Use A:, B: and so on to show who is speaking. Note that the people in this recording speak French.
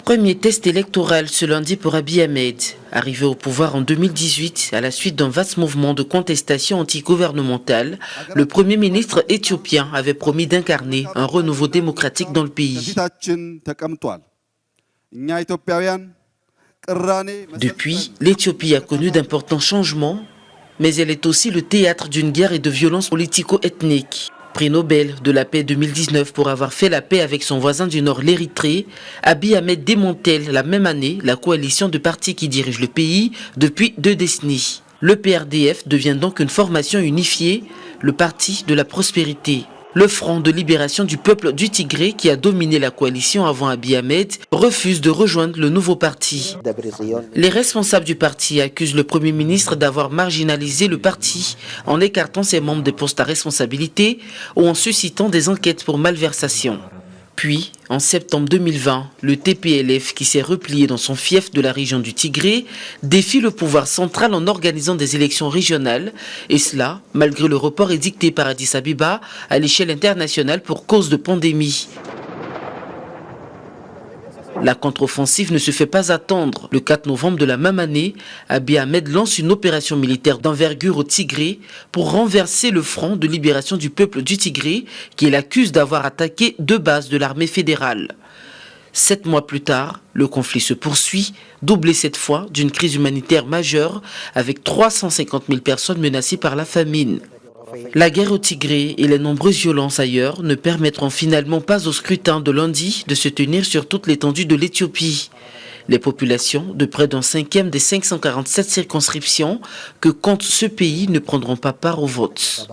A: Premier test électoral ce lundi pour Abiy Ahmed. Arrivé au pouvoir en 2018, à la suite d'un vaste mouvement de contestation anti-gouvernementale, le Premier ministre éthiopien avait promis d'incarner un renouveau démocratique dans le pays. Depuis, l'Éthiopie a connu d'importants changements, mais elle est aussi le théâtre d'une guerre et de violences politico-ethniques. Prix Nobel de la paix 2019 pour avoir fait la paix avec son voisin du Nord, l'Érythrée, Abiy Ahmed démantèle la même année la coalition de partis qui dirigent le pays depuis 2 décennies. Le PRDF devient donc une formation unifiée, le Parti de la prospérité. Le Front de libération du peuple du Tigré, qui a dominé la coalition avant Abiy Ahmed, refuse de rejoindre le nouveau parti. Les responsables du parti accusent le Premier ministre d'avoir marginalisé le parti en écartant ses membres des postes à responsabilité ou en suscitant des enquêtes pour malversation. Puis, en septembre 2020, le TPLF, qui s'est replié dans son fief de la région du Tigré, défie le pouvoir central en organisant des élections régionales, et cela malgré le report édicté par Addis Abeba à l'échelle internationale pour cause de pandémie. La contre-offensive ne se fait pas attendre. Le 4 novembre de la même année, Abiy Ahmed lance une opération militaire d'envergure au Tigré pour renverser le Front de libération du peuple du Tigré qui l'accuse d'avoir attaqué 2 bases de l'armée fédérale. 7 mois plus tard, le conflit se poursuit, doublé cette fois d'une crise humanitaire majeure avec 350 000 personnes menacées par la famine. La guerre au Tigré et les nombreuses violences ailleurs ne permettront finalement pas au scrutin de lundi de se tenir sur toute l'étendue de l'Éthiopie. Les populations de près d'un 5e des 547 circonscriptions que compte ce pays ne prendront pas part au vote.